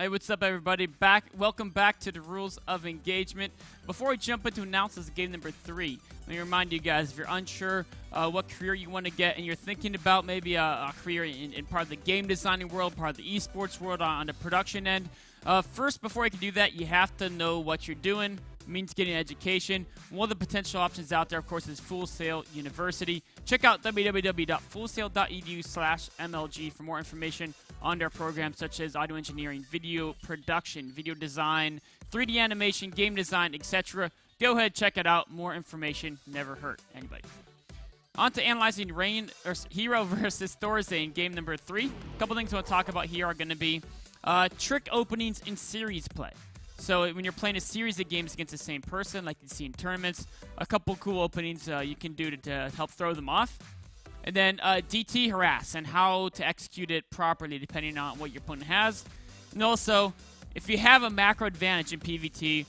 Hey, what's up, everybody? Welcome back to the Rules of Engagement. Before we jump into analysis of game number 3, let me remind you guys, if you're unsure what career you want to get and you're thinking about maybe a career in part of the game designing world, part of the esports world on the production end, first, before you can do that, you have to know what you're doing. It means getting an education. One of the potential options out there, of course, is Full Sail University. Check out www.fullsail.edu/MLG for more information on their programs such as audio engineering, video production, video design, 3D animation, game design, etc. Go ahead, check it out. More information never hurt anybody. On to analyzing Hero versus Thorzain, game number 3. A couple things I want to talk about here are going to be trick openings in series play. So when you're playing a series of games against the same person, like you see in tournaments, a couple cool openings you can do to help throw them off. And then DT harass and how to execute it properly depending on what your opponent has. And also, if you have a macro advantage in PvT,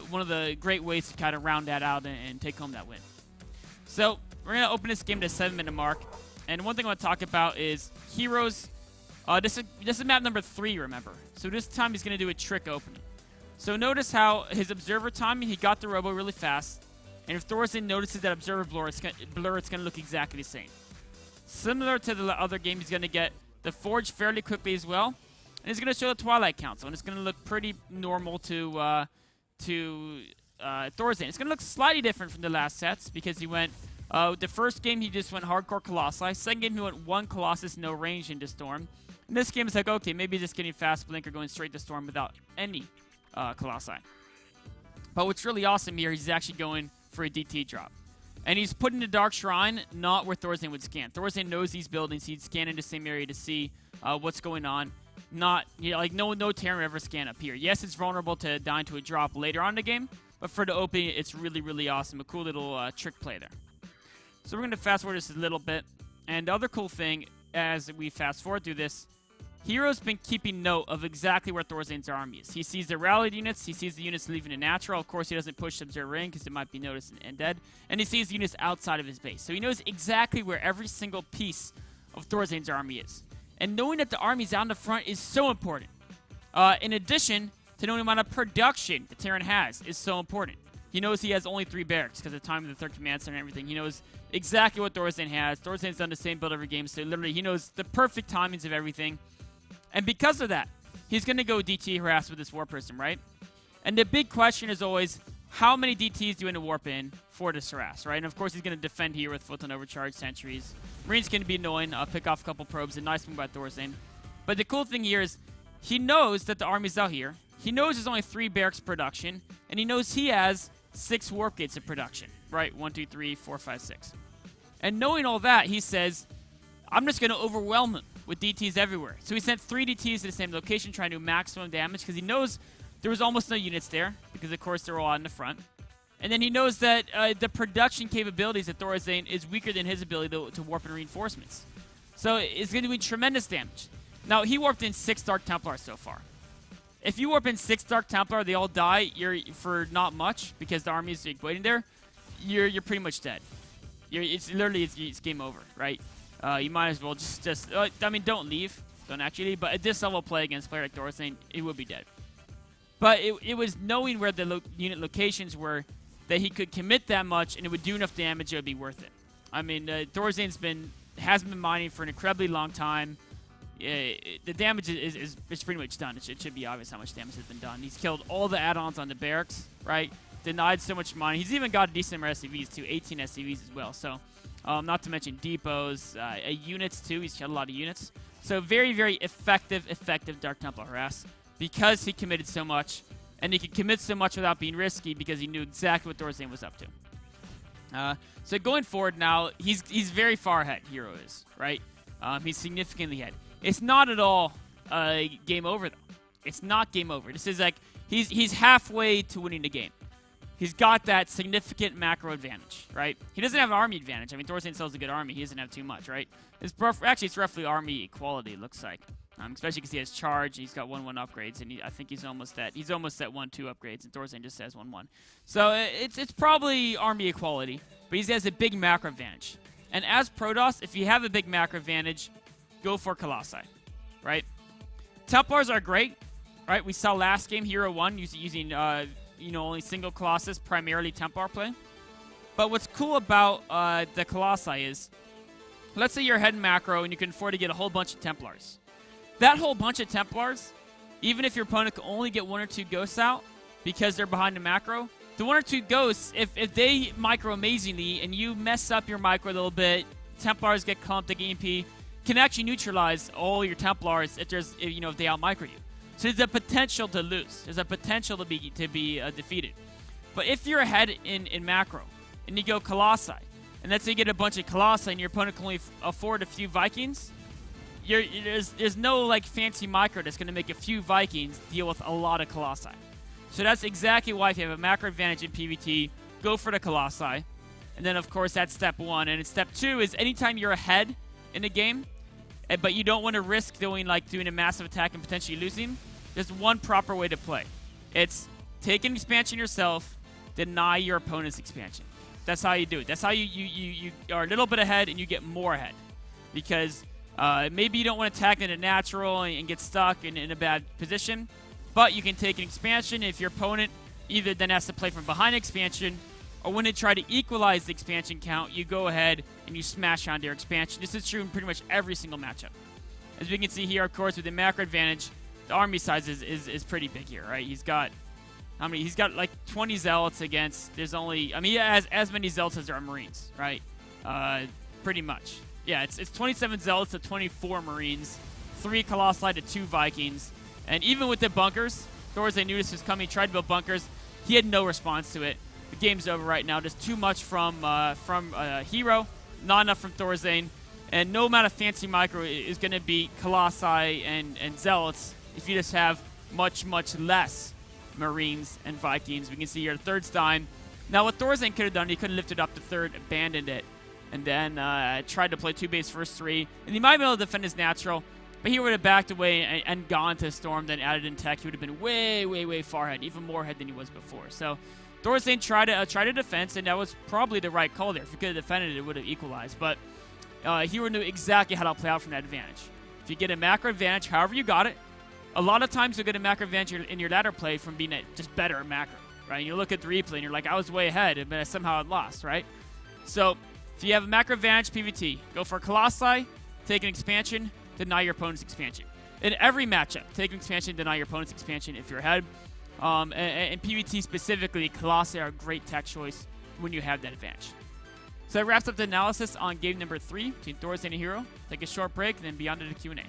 one of the great ways to kind of round that out and take home that win. So we're going to open this game to the 7-minute mark. And one thing I want to talk about is heroes. This is map number 3, remember. So this time he's going to do a trick opening. So notice how his observer timing, he got the robo really fast. And if Thorzain notices that observer blur, it's going to look exactly the same. Similar to the other game, he's going to get the Forge fairly quickly as well. And he's going to show the Twilight Council. And it's going to look pretty normal to Thorzain. It's going to look slightly different from the last sets because he went... the first game, he just went hardcore Colossi. Second game, he went 1 Colossus, no range into Storm. In this game, it's like, okay, maybe just getting fast blink or going straight to Storm without any Colossi. But what's really awesome here, he's actually going for a DT drop. And he's putting the Dark Shrine not where Thorzain would scan. Thorzain knows these buildings. He'd scan in the same area to see what's going on. Not, you know, like no Terran ever scan up here. Yes, it's vulnerable to dying to a drop later on in the game, but for the opening, it's really, really awesome. A cool little trick play there. So we're going to fast forward this a little bit. And the other cool thing, as we fast forward through this, Hero's been keeping note of exactly where Thorzain's army is. He sees the rallied units. He sees the units leaving the natural. Of course, he doesn't push the observer in because it might be noticed and dead. And he sees units outside of his base. So he knows exactly where every single piece of Thorzain's army is. And knowing that the army's out in the front is so important. In addition to knowing the amount of production the Terran has is so important. He knows he has only 3 barracks because of the time of the 3rd command center and everything. He knows exactly what Thorzain has. Thorzain's done the same build every game, so literally he knows the perfect timings of everything. And because of that, he's going to go DT harass with this War Prism, right? And the big question is always, how many DTs do you want to warp in for this harass, right? And of course, he's going to defend here with Photon Overcharge, Sentries. Marine's going to be annoying, pick off a couple probes, a nice move by Thorzain. But the cool thing here is, he knows that the army's out here. He knows there's only 3 barracks production, and he knows he has 6 warp gates of production, right? 1, 2, 3, 4, 5, 6. And knowing all that, he says, I'm just going to overwhelm him with DTs everywhere. So he sent 3 DTs to the same location, trying to do maximum damage, because he knows there was almost no units there, because of course they're all out in the front. And then he knows that the production capabilities of Thorzain is weaker than his ability to warp in reinforcements. So it's going to be tremendous damage. Now, he warped in 6 Dark Templars so far. If you warp in 6 Dark Templar, they all die for not much, because the army is waiting there, you're pretty much dead. It's literally game over, right? You might as well I mean, don't leave. Don't actually. But at this level of play against a player like Thorzain, it would be dead. But it was knowing where the unit locations were that he could commit that much and it would do enough damage, it would be worth it. I mean, Thorzain's hasn't been mining for an incredibly long time. The damage is pretty much done. It should be obvious how much damage has been done. He's killed all the add-ons on the barracks, right? Denied so much mining. He's even got a decent number of SCVs, too. 18 SCVs as well. So, not to mention depots, units, too. He's killed a lot of units. So, very, very effective Dark Templar harass because he committed so much. And he could commit so much without being risky because he knew exactly what Thorzain was up to. So, going forward now, he's very far ahead, Hero is, right? He's significantly ahead. It's not at all game over, though. It's not game over. This is like, he's halfway to winning the game. He's got that significant macro advantage, right? He doesn't have an army advantage. I mean, Thorzain sells a good army. He doesn't have too much, right? Actually, it's roughly army equality, it looks like. Especially because he has charge, and he's got 1-1 upgrades, and I think he's almost at 1-2 upgrades, and Thorzain just has 1-1. So it's probably army equality, but he has a big macro advantage. And as Protoss, if you have a big macro advantage, go for Colossi, right? Templars are great, Right, we saw last game Hero 1 using you know, only single Colossus, primarily Templar play. But what's cool about the Colossi is, let's say you're ahead in macro and you can afford to get a whole bunch of Templars. That whole bunch of Templars, even if your opponent can only get 1 or 2 ghosts out because they're behind the macro, the 1 or 2 ghosts, if they micro amazingly and you mess up your micro a little bit, Templars get clumped, they get EMP, can actually neutralize all your Templars if they out micro you. So there's a potential to lose. There's a potential to be defeated. But if you're ahead in macro and you go Colossi, and let's say you get a bunch of Colossi and your opponent can only afford a few Vikings, there's no like fancy micro that's going to make a few Vikings deal with a lot of Colossi. So that's exactly why if you have a macro advantage in PvT, go for the Colossi. And then of course that's step 1. And step 2 is anytime you're ahead in the game, but you don't want to risk doing a massive attack and potentially losing, there's one proper way to play. It's take an expansion yourself, deny your opponent's expansion. That's how you do it. That's how you are a little bit ahead and you get more ahead. Because maybe you don't want to attack in a natural and get stuck in a bad position, but you can take an expansion if your opponent either then has to play from behind expansion, or when they try to equalize the expansion count, you go ahead and you smash on their expansion. This is true in pretty much every single matchup. As we can see here, of course, with the macro advantage, the army size is pretty big here, right? He's got, how many? He's got like 20 zealots against, there's only, I mean, he has as many zealots as there are marines, right? Pretty much. Yeah, it's 27 zealots to 24 marines, 3 colossi to 2 Vikings. And even with the bunkers, Thorzain knew this was coming, tried to build bunkers. He had no response to it. The game's over right now. Just too much from Hero, not enough from Thorzain, and no amount of fancy micro is going to beat Colossi and Zealots if you just have much, much less Marines and Vikings. We can see here Thorzain. Now what Thorzain could have done, he could have lifted up the 3rd, abandoned it, and then tried to play 2 base first 3. And he might be able to defend his natural, but he would have backed away and gone to Storm, then added in tech. He would have been way, way, way far ahead, even more ahead than he was before. So Thorzain tried to defense, and that was probably the right call there. If he could have defended it, it would have equalized. But Hero knew exactly how to play out from that advantage. If you get a macro advantage, however you got it, a lot of times you'll get a macro advantage in your ladder play from being just better at macro, right? And you look at the replay, and you're like, I was way ahead, but somehow I lost, right? So if you have a macro advantage PvT, go for Colossi, take an expansion, deny your opponent's expansion. In every matchup, take an expansion, deny your opponent's expansion if you're ahead. And PvT specifically, Colossi are a great tech choice when you have that advantage. So that wraps up the analysis on game number 3 between Thorzain and Hero. Take a short break and then be on to the Q&A.